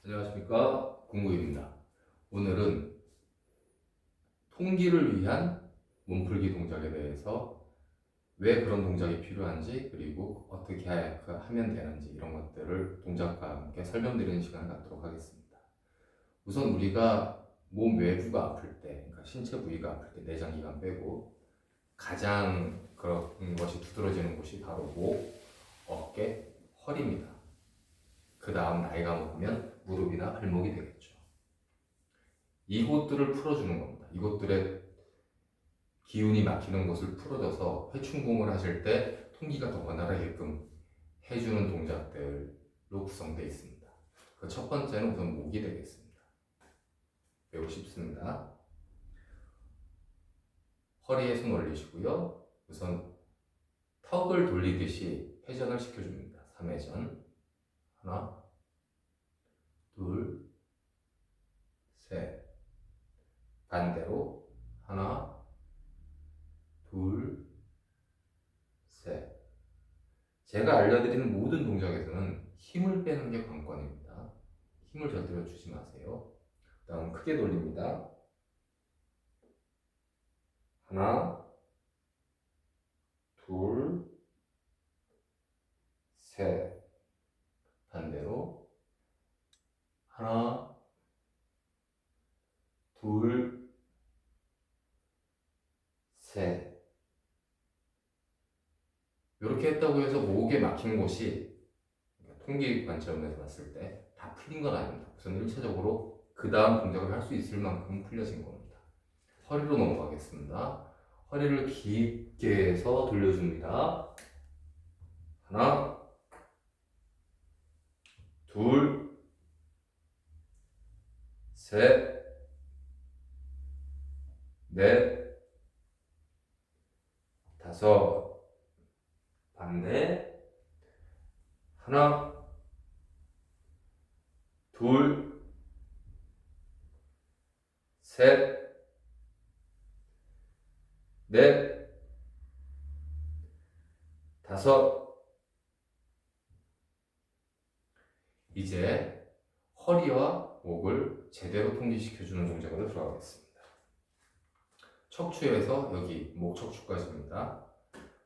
안녕하십니까, 공구입니다. 오늘은 통기를 위한 몸풀기 동작에 대해서 왜 그런 동작이 필요한지, 그리고 어떻게 하면 되는지, 이런 것들을 동작과 함께 설명드리는 시간을 갖도록 하겠습니다. 우선 우리가 몸 외부가 아플 때, 그러니까 신체 부위가 아플 때, 내장기관 빼고 가장 그런 것이 두드러지는 곳이 바로 목, 어깨, 허리입니다. 그 다음 나이가 먹으면 무릎이나 발목이 되겠죠. 이곳들을 풀어주는 겁니다. 이곳들의 기운이 막히는 곳을 풀어줘서 회충공을 하실 때 통기가 더 원활하게끔 해주는 동작들로 구성되어 있습니다. 그 첫 번째는 우선 목이 되겠습니다. 매우 쉽습니다. 허리에 손 올리시고요. 우선 턱을 돌리듯이 회전을 시켜줍니다. 3회전. 하나, 둘, 셋. 반대로 하나, 둘, 셋. 제가 알려드리는 모든 동작에서는 힘을 빼는 게 관건입니다. 힘을 절대로 주지 마세요. 그 다음 크게 돌립니다. 하나, 둘, 셋. 반대로 하나, 둘, 셋. 이렇게 했다고 해서 목에 막힌 곳이 통기 관점에서 봤을 때 다 풀린 건 아닙니다. 우선 1차적으로 그 다음 동작을 할 수 있을 만큼 풀려진 겁니다. 허리로 넘어가겠습니다. 허리를 깊게 해서 돌려줍니다. 하나, 둘, 셋, 넷, 다섯. 반대. 하나, 둘, 셋, 넷, 다섯. 이제 허리와 목을 제대로 통기시켜주는 동작으로 들어가겠습니다. 척추에서 여기 목 척추까지입니다.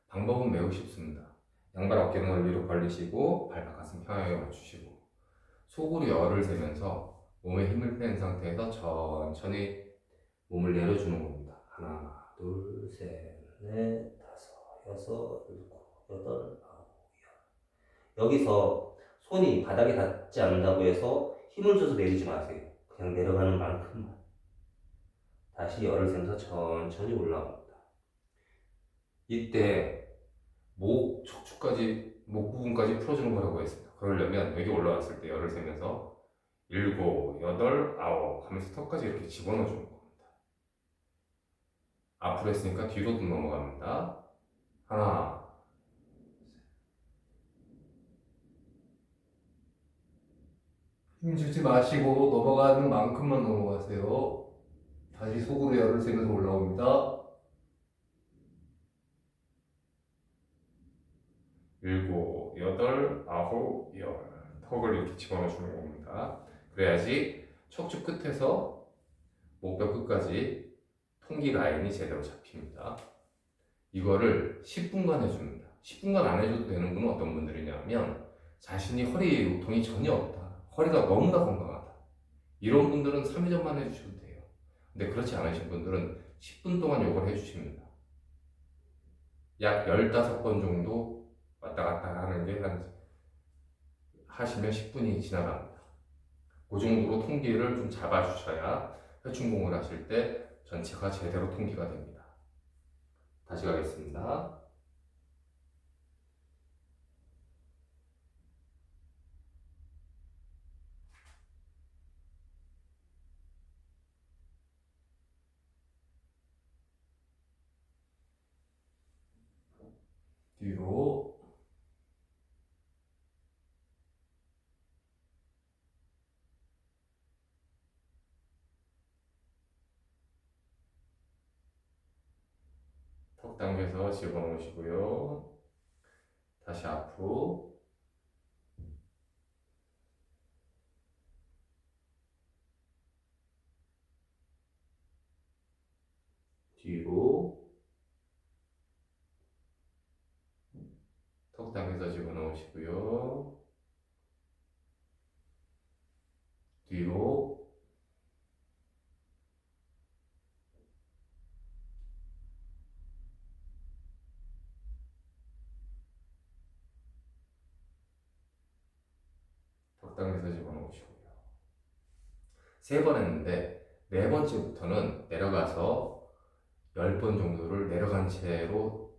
방법은 매우 쉽습니다. 양발 어깨 넓이로 벌리시고 발바닥 가슴 평행하게 맞추시고 속으로 열을 세면서 몸에 힘을 뺀 상태에서 천천히 몸을 내려주는 겁니다. 하나, 둘, 셋, 넷, 다섯, 여섯, 일곱, 여덟, 아홉, 열. 여기서 손이 바닥에 닿지 않는다고 해서 힘을 줘서 내리지 마세요. 그냥 내려가는 만큼만. 다시 열을 세면서 천천히 올라갑니다. 이때 목 척추까지, 목 부분까지 풀어주는 거라고 했습니다. 그러려면 여기 올라왔을 때 열을 세면서 일곱, 여덟, 아홉 하면서 턱까지 이렇게 집어넣어 주는 겁니다. 앞으로 했으니까 뒤로도 넘어갑니다. 하나, 힘 주지 마시고 넘어가는 만큼만 넘어가세요. 다시 속으로 열을 세면서 올라옵니다. 일곱, 여덟, 아홉, 열. 턱을 이렇게 집어넣어 주는 겁니다. 그래야지 척추 끝에서 목뼈 끝까지 통기 라인이 제대로 잡힙니다. 이거를 10분간 해줍니다. 10분간 안 해줘도 되는 분은 어떤 분들이냐면 자신이 허리 요통이 전혀 없다. 허리가 너무나 건강하다. 이런 분들은 3회 전만 해주셔도 돼요. 근데 그렇지 않으신 분들은 10분 동안 이걸 해주십니다. 약 15번 정도 왔다 갔다 하는 게 하시면 10분이 지나갑니다. 그 정도로 통기를 좀 잡아주셔야 회충공을 하실 때 전체가 제대로 통기가 됩니다. 다시 가겠습니다. 뒤로. 턱 당겨서 집어넣으시고요. 다시 앞으로. 뒤로 턱 당겨서 집어넣으시고요. 뒤로 턱 당겨서 집어넣으시고요. 3번 했는데 4번째부터는 내려가서 10번 정도를 내려간 채로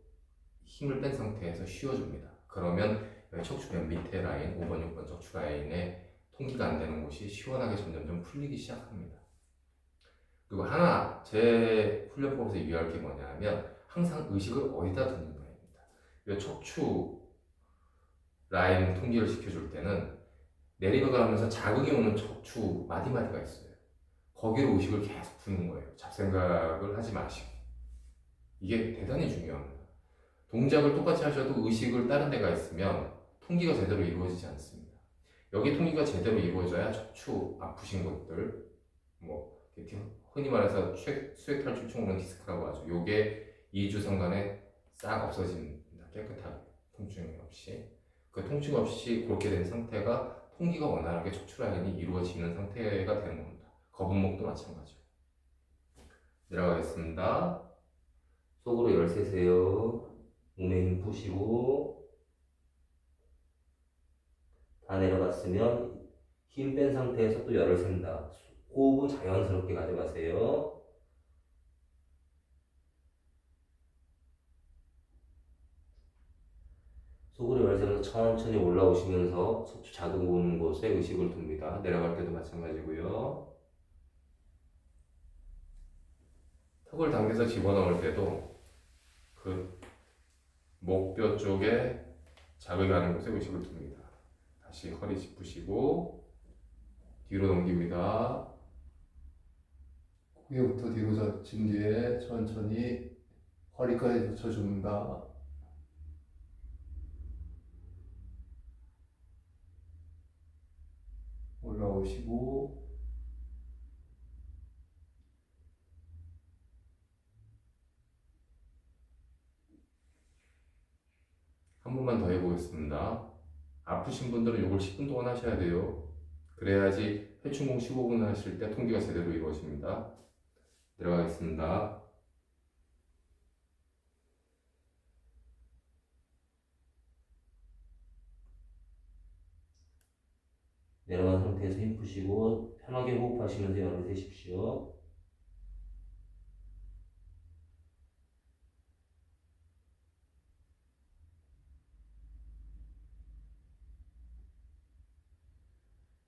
힘을 뺀 상태에서 쉬어줍니다. 그러면 척추 맨 밑에 라인, 5번, 6번 척추 라인에 통기가 안 되는 곳이 시원하게 점점점 풀리기 시작합니다. 그리고 하나 제 훈련법에서 유의할 게 뭐냐면 항상 의식을 어디다 두는가입니다. 이 척추 라인 통기를 시켜줄 때는 내려가면서 자극이 오는 척추 마디마디가 있어요. 거기로 의식을 계속 두는 거예요. 잡생각을 하지 마시고. 이게 대단히 중요합니다. 동작을 똑같이 하셔도 의식을 다른 데가 있으면 통기가 제대로 이루어지지 않습니다. 여기 통기가 제대로 이루어져야 척추 아프신 것들, 뭐 흔히 말해서 수액 탈출 증후군 디스크라고 하죠. 요게 2주 상간에 싹 없어집니다. 깨끗하게 통증이 없이. 그 통증 없이 그렇게 된 상태가 통기가 원활하게 척추 라인이 이루어지는 상태가 되는 겁니다. 거북목도 마찬가지고. 내려가겠습니다. 속으로 열 세세요. 몸에 힘 푸시고 다 내려갔으면 힘 뺀 상태에서 또 열을 샌다. 호흡은 자연스럽게 가져가세요. 속으로 열 세면서 천천히 올라오시면서 척추 자극 오는 곳에 의식을 둡니다. 내려갈 때도 마찬가지고요. 턱을 당겨서 집어넣을 때도 그 목뼈 쪽에 자극이 가는 곳에 의식을 둡니다. 다시 허리 짚으시고 뒤로 넘깁니다. 고개부터 뒤로 젖힌 뒤에 천천히 허리까지 젖혀줍니다. 올라오시고 한 번만 더 해보겠습니다. 아프신 분들은 이걸 10분 동안 하셔야 돼요. 그래야지 회충공 15분 하실 때 통기가 제대로 이루어집니다. 내려가겠습니다. 내려간 상태에서 힘 푸시고 편하게 호흡하시면서 열을 세십시오.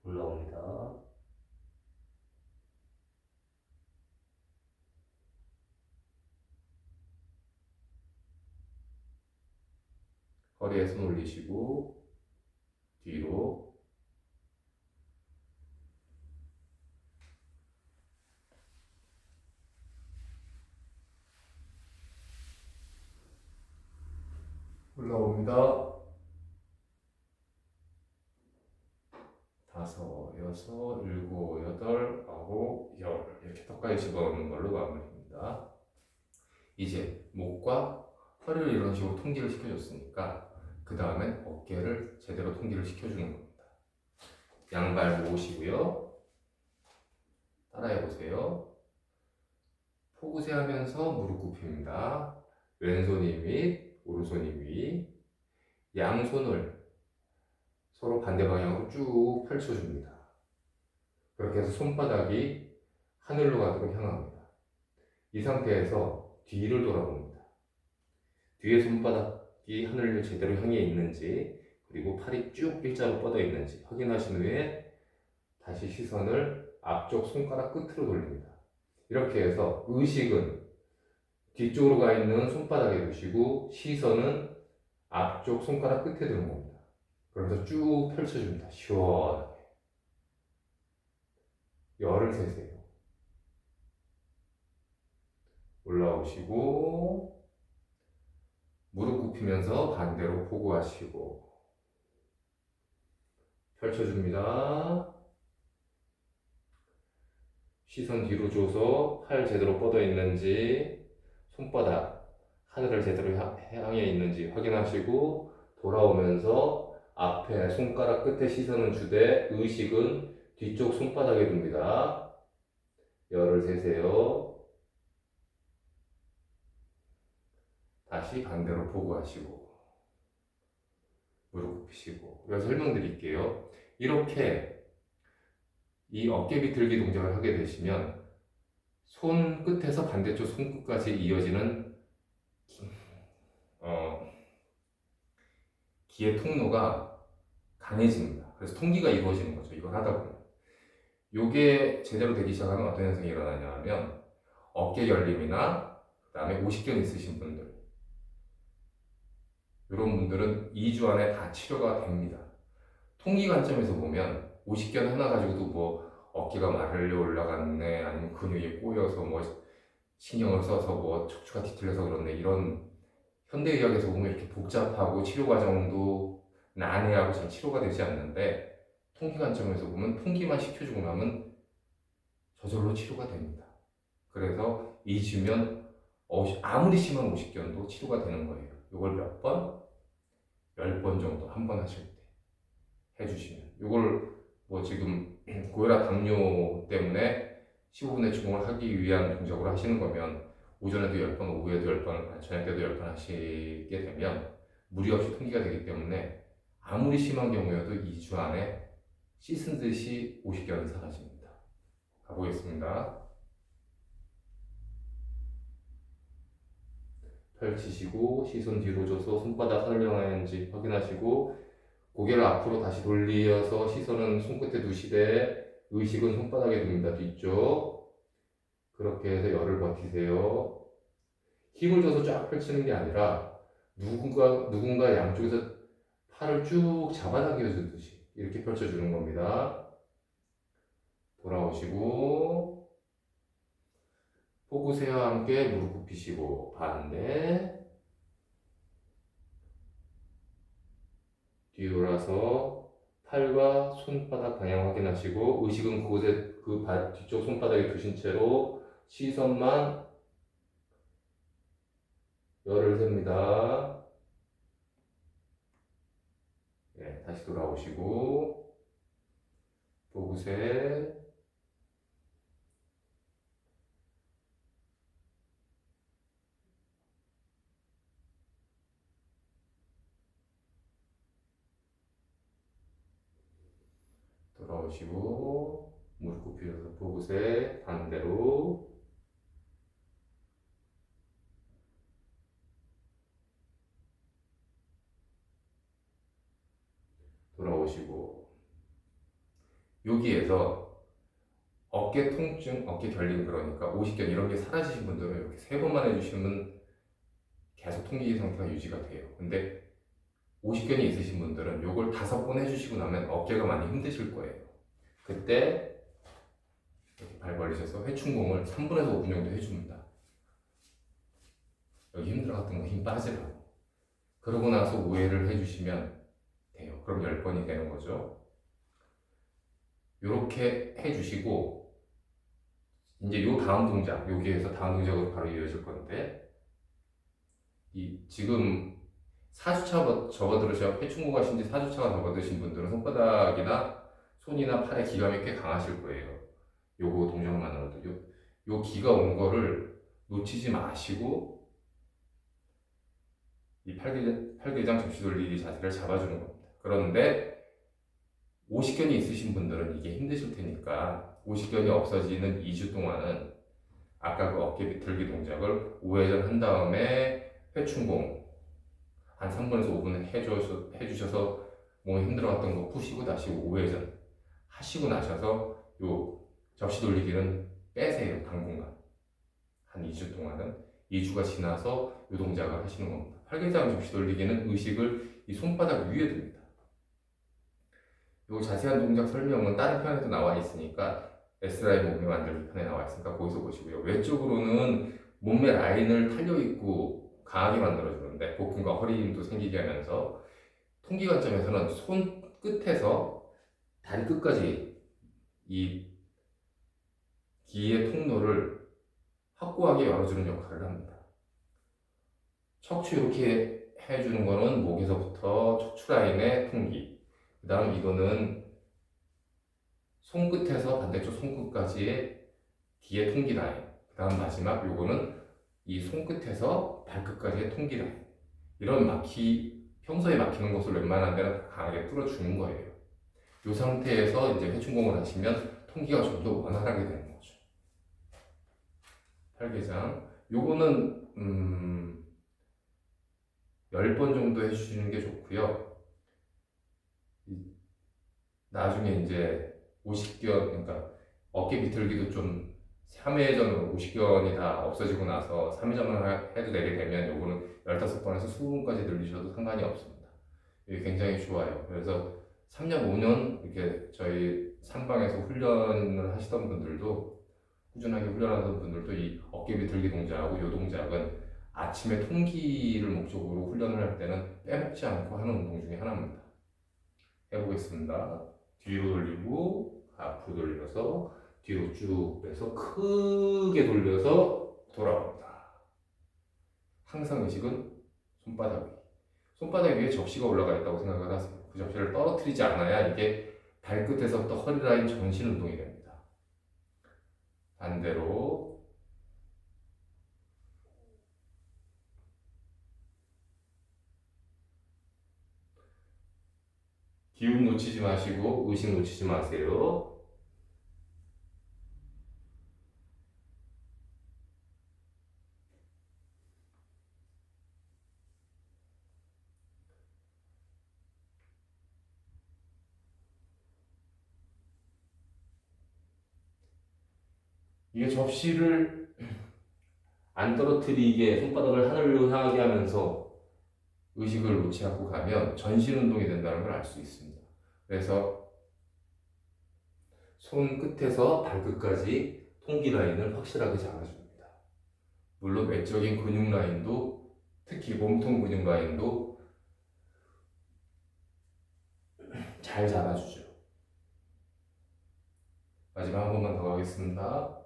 올라옵니다. 허리에 손 올리시고 뒤로 올라옵니다. 5, 6, 7, 8, 9, 10 이렇게 턱까지 집어넣는 걸로 마무리입니다. 이제 목과 허리를 이런 식으로 통기를 시켜줬으니까 그 다음엔 어깨를 제대로 통기를 시켜주는 겁니다. 양발 모으시고요. 따라해보세요. 포구세 하면서 무릎 굽힙니다. 왼손이 윗, 오른손이 위. 양손을 서로 반대 방향으로 쭉 펼쳐줍니다. 그렇게 해서 손바닥이 하늘로 가도록 향합니다. 이 상태에서 뒤를 돌아봅니다. 뒤에 손바닥이 하늘을 제대로 향해 있는지, 그리고 팔이 쭉 일자로 뻗어 있는지 확인하신 후에 다시 시선을 앞쪽 손가락 끝으로 돌립니다. 이렇게 해서 의식은 뒤쪽으로 가 있는 손바닥에 두시고 시선은 앞쪽 손가락 끝에 두는 겁니다. 그러면서 쭉 펼쳐줍니다. 시원하게. 열을 세세요. 올라오시고 무릎 굽히면서 반대로 포구하시고 펼쳐줍니다. 시선 뒤로 줘서 팔 제대로 뻗어 있는지 손바닥 하늘을 제대로 향해 있는지 확인하시고 돌아오면서 앞에 손가락 끝에 시선은 주되 의식은 뒤쪽 손바닥에 둡니다. 열을 세세요. 다시 반대로 포구하시고 무릎 굽히시고. 여기서 설명드릴게요. 이렇게 이 어깨 비틀기 동작을 하게 되시면 손 끝에서 반대쪽 손끝까지 이어지는 기의 통로가 강해집니다. 그래서 통기가 이루어지는 거죠. 이걸 하다 보면. 요게 제대로 되기 시작하면 어떤 현상이 일어나냐 하면 어깨 결림이나 그 다음에 오십견 있으신 분들, 이런 분들은 2주 안에 다 치료가 됩니다. 통기 관점에서 보면 오십견 하나 가지고도 뭐 어깨가 마르려 올라갔네, 아니면 근육이 꼬여서 뭐 신경을 써서 뭐 척추가 뒤틀려서 그렇네, 이런 현대의학에서 보면 이렇게 복잡하고 치료 과정도 난해하고 잘 치료가 되지 않는데, 통기 관점에서 보면 통기만 시켜주고 나면 저절로 치료가 됩니다. 그래서 2주면 아무리 심한 오십견도 치료가 되는 거예요. 이걸 몇 번? 10번 정도 한 번 하실 때 해주시면, 이걸 뭐 지금 고혈압 당뇨 때문에 15분의 주공을 하기 위한 동작으로 하시는 거면 오전에도 10번, 오후에도 10번, 저녁 때도 10번 하시게 되면 무리 없이 통기가 되기 때문에 아무리 심한 경우여도 2주 안에 씻은 듯이 오십견이 사라집니다. 가보겠습니다. 펼치시고 시선 뒤로 줘서 손바닥 하늘 향하는지 확인하시고, 고개를 앞으로 다시 돌려서 시선은 손끝에 두시되 의식은 손바닥에 둡니다. 뒤쪽. 그렇게 해서 열을 버티세요. 힘을 줘서 쫙 펼치는 게 아니라 누군가 양쪽에서 팔을 쭉 잡아당겨 주듯이 이렇게 펼쳐주는 겁니다. 돌아오시고 포구세와 함께 무릎 굽히시고 반대. 뒤돌아서 팔과 손바닥 방향 확인하시고 의식은 그곳에 뒤쪽 손바닥에 두신 채로 시선만 열을 셉니다. 네, 다시 돌아오시고 포구세. 돌아오시고 무릎 굽히셔서 포구세. 반대로. 돌아오시고 여기에서 어깨 통증, 어깨 결림, 그러니까 오십견 이런 게 사라지신 분들은 이렇게 3번만 해주시면 계속 통기 상태가 유지가 돼요. 근데 오십견이 있으신 분들은 이걸 5번 해주시고 나면 어깨가 많이 힘드실 거예요. 그때 이렇게 발 벌리셔서 회충공을 3분에서 5분 정도 해줍니다. 여기 힘들어갔던 거 힘 빠지라고. 그러고 나서 우회를 해주시면 돼요. 그럼 10번이 되는 거죠. 이렇게 해주시고 이제 요 다음 동작, 여기에서 다음 동작으로 바로 이어질 건데, 지금 4주차 접어들으셔 회충고 가신 지 4주차가 접어드신 분들은 손바닥이나 손이나 팔에 기감이 꽤 강하실 거예요. 요거 동작만으로도 요 기가 온 거를 놓치지 마시고 이 팔개장 접시 돌리기 자세를 잡아주는 겁니다. 그런데 오십견이 있으신 분들은 이게 힘드실 테니까 오십견이 없어지는 2주 동안은 아까 그 어깨 비틀기 동작을 우회전 한 다음에 회충공 한 3분에서 5분 해주셔서 몸이 힘들어갔던 거 푸시고 다시 우회전 하시고 나셔서 요 접시 돌리기는 빼세요. 당분간 한 2주 동안은. 2주가 지나서 요 동작을 하시는 겁니다. 활개장 접시 돌리기는 의식을 이 손바닥 위에 둡니다. 요 자세한 동작 설명은 다른 편에도 나와 있으니까 S라인 몸매 만들기 편에 나와 있으니까 거기서 보시고요. 외쪽으로는 몸매 라인을 탄력있고 강하게 만들어주는데 복근과 허리 힘도 생기게 하면서, 통기 관점에서는 손 끝에서 다리 끝까지 이 기의 통로를 확고하게 열어주는 역할을 합니다. 척추 이렇게 해주는 거는 목에서부터 척추 라인의 통기. 그 다음 이거는 손끝에서 반대쪽 손끝까지의 뒤에 통기 라인. 그 다음 마지막 요거는 이 손끝에서 발끝까지의 통기 라인. 이런 평소에 막히는 곳을 웬만한 데는 강하게 뚫어주는 거예요. 이 상태에서 이제 회춘공을 하시면 통기가 좀 더 원활하게 되는 거죠. 팔개장. 요거는 10번 정도 해주시는 게 좋고요. 나중에 이제 오십견, 그러니까 어깨 비틀기도 좀 3회 전으로 오십견이 다 없어지고 나서 3회 전을 해도 되게 되면 요거는 15번에서 20번까지 늘리셔도 상관이 없습니다. 이게 굉장히 좋아요. 그래서 3년, 5년 이렇게 저희 산방에서 훈련을 하시던 분들도 꾸준하게 훈련하던 분들도 이 어깨 비틀기 동작하고 이 동작은 아침에 통기를 목적으로 훈련을 할 때는 빼먹지 않고 하는 운동 중에 하나입니다. 해보겠습니다. 뒤로 돌리고 앞으로 돌려서 뒤로 쭉 빼서 크게 돌려서 돌아옵니다. 항상 의식은 손바닥 위. 손바닥 위에 접시가 올라가 있다고 생각을 하세요. 그 접시를 떨어뜨리지 않아야 이게 발끝에서부터 허리 라인 전신 운동이 됩니다. 반대로 기운 놓치지 마시고 의식 놓치지 마세요. 이게 접시를 안 떨어뜨리게 손바닥을 하늘로 향하게 하면서 의식을 놓지 않고 가면 전신 운동이 된다는 걸 알 수 있습니다. 그래서 손 끝에서 발끝까지 통기 라인을 확실하게 잡아줍니다. 물론 외적인 근육 라인도, 특히 몸통 근육 라인도 잘 잡아주죠. 마지막 한 번만 더 가겠습니다.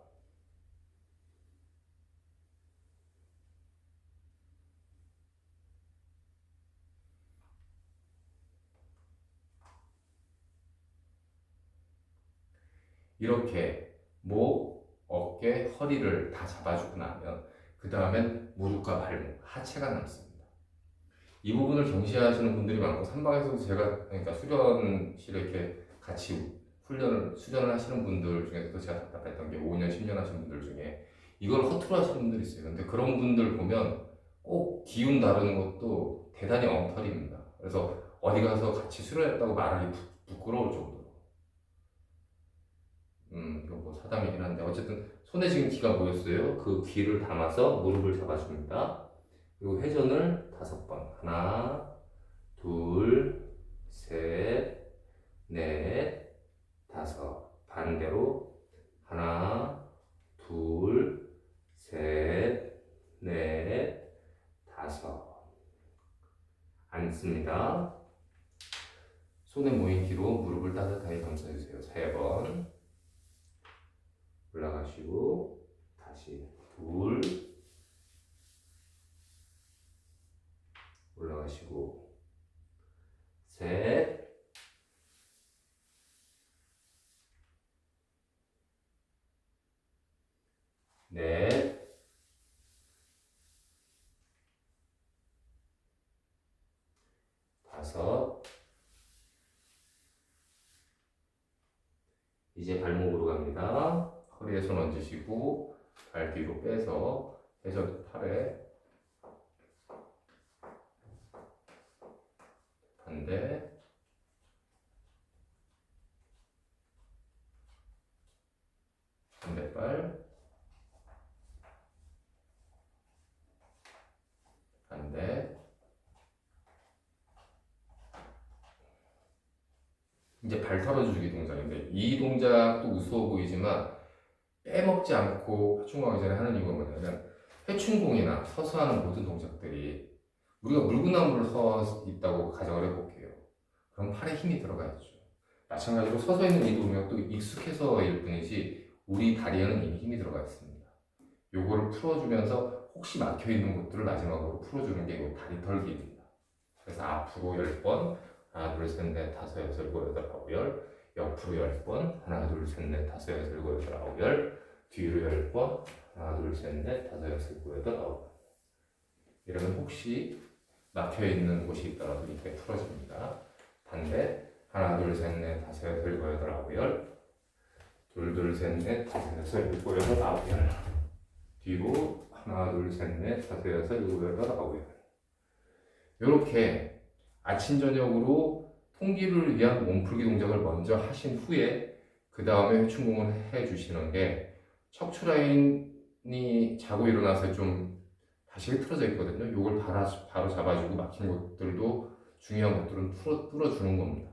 이렇게 목, 어깨, 허리를 다 잡아주고 나면 그 다음엔 무릎과 발목, 하체가 남습니다. 이 부분을 경시하시는 분들이 많고 산방에서도 제가 그러니까 수련실에 이렇게 같이 수련을 하시는 분들 중에서도 제가 답답했던 게 5년, 10년 하시는 분들 중에 이걸 허투루 하시는 분들이 있어요. 근데 그런 분들 보면 꼭 기운 다루는 것도 대단히 엉터리입니다. 그래서 어디 가서 같이 수련했다고 말하기 부끄러울 정도로 이거 뭐 사담이긴 한데 어쨌든 손에 지금 기가 보였어요. 그 기를 담아서 무릎을 잡아줍니다. 그리고 회전을 5번. 하나, 둘, 셋, 넷, 다섯. 반대로 하나, 둘, 셋, 넷, 다섯. 앉습니다. 손에 모인 뒤로 무릎을 따뜻하게 감싸주세요. 3번. 올라가시고 다시 둘, 올라가시고 셋, 넷, 다섯. 이제 발목으로 갑니다. 허리에 손 얹으시고 발 뒤로 빼서 회전 팔에 반대, 반대발, 반대. 이제 발 털어주기 동작인데 이 동작도 우스워 보이지만 빼먹지 않고 회춘공하기 전에 하는 이유가 뭐냐면 회춘공이나 서서 하는 모든 동작들이 우리가 물구나무를 서 있다고 가정을 해볼게요. 그럼 팔에 힘이 들어가 있죠. 마찬가지로 서서 있는 이 동작도 익숙해서일 뿐이지 우리 다리에는 이미 힘이 들어가 있습니다. 요거를 풀어주면서 혹시 막혀 있는 곳들을 마지막으로 풀어주는 게 이 다리 털기입니다. 그래서 앞으로 10번, 하나, 둘, 셋, 넷, 다섯, 여섯, 일곱, 여덟, 아홉, 열. 옆으로 10번, 하나, 둘, 셋, 넷, 다섯, 여섯, 일곱, 여덟, 아홉, 열. 뒤로 10번, 하나, 둘, 셋, 넷, 다섯, 여섯, 일곱, 여덟, 아홉. 이러면 혹시 막혀 있는 곳이 있더라도 이렇게 풀어집니다. 반대, 하나, 둘, 셋, 넷, 다섯, 여섯, 일곱, 여덟, 아홉, 열. 둘, 둘, 셋, 넷, 다섯, 여섯, 일곱, 여덟, 아홉, 열. 뒤로 하나, 둘, 셋, 넷, 다섯, 여섯, 일곱, 여덟, 아홉, 열. 이렇게 아침, 저녁으로 통기를 위한 몸풀기 동작을 먼저 하신 후에 그 다음에 회충공을 해주시는 게 척추 라인이 자고 일어나서 좀 다시 흐트러져 있거든요. 이걸 바로 잡아주고 막힌 것들도 중요한 것들은 뚫어주는 겁니다.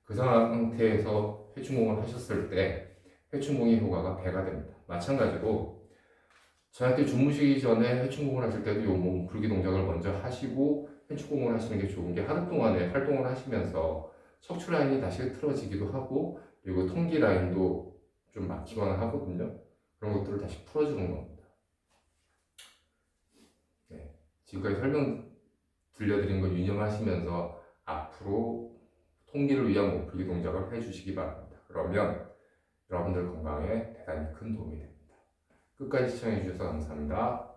그 상태에서 회충공을 하셨을 때 회충공의 효과가 배가 됩니다. 마찬가지로 저한테 주무시기 전에 회충공을 하실 때도 이 몸풀기 동작을 먼저 하시고 회충공을 하시는 게 좋은 게 하루 동안에 활동을 하시면서 척추 라인이 다시 흐트러지기도 하고 그리고 통기 라인도 좀 막히거나 하거든요. 그런 것들을 다시 풀어주는 겁니다. 네. 지금까지 설명 들려드린 거 유념하시면서 앞으로 통기를 위한 몸풀기 동작을 해주시기 바랍니다. 그러면 여러분들 건강에 대단히 큰 도움이 됩니다. 끝까지 시청해 주셔서 감사합니다.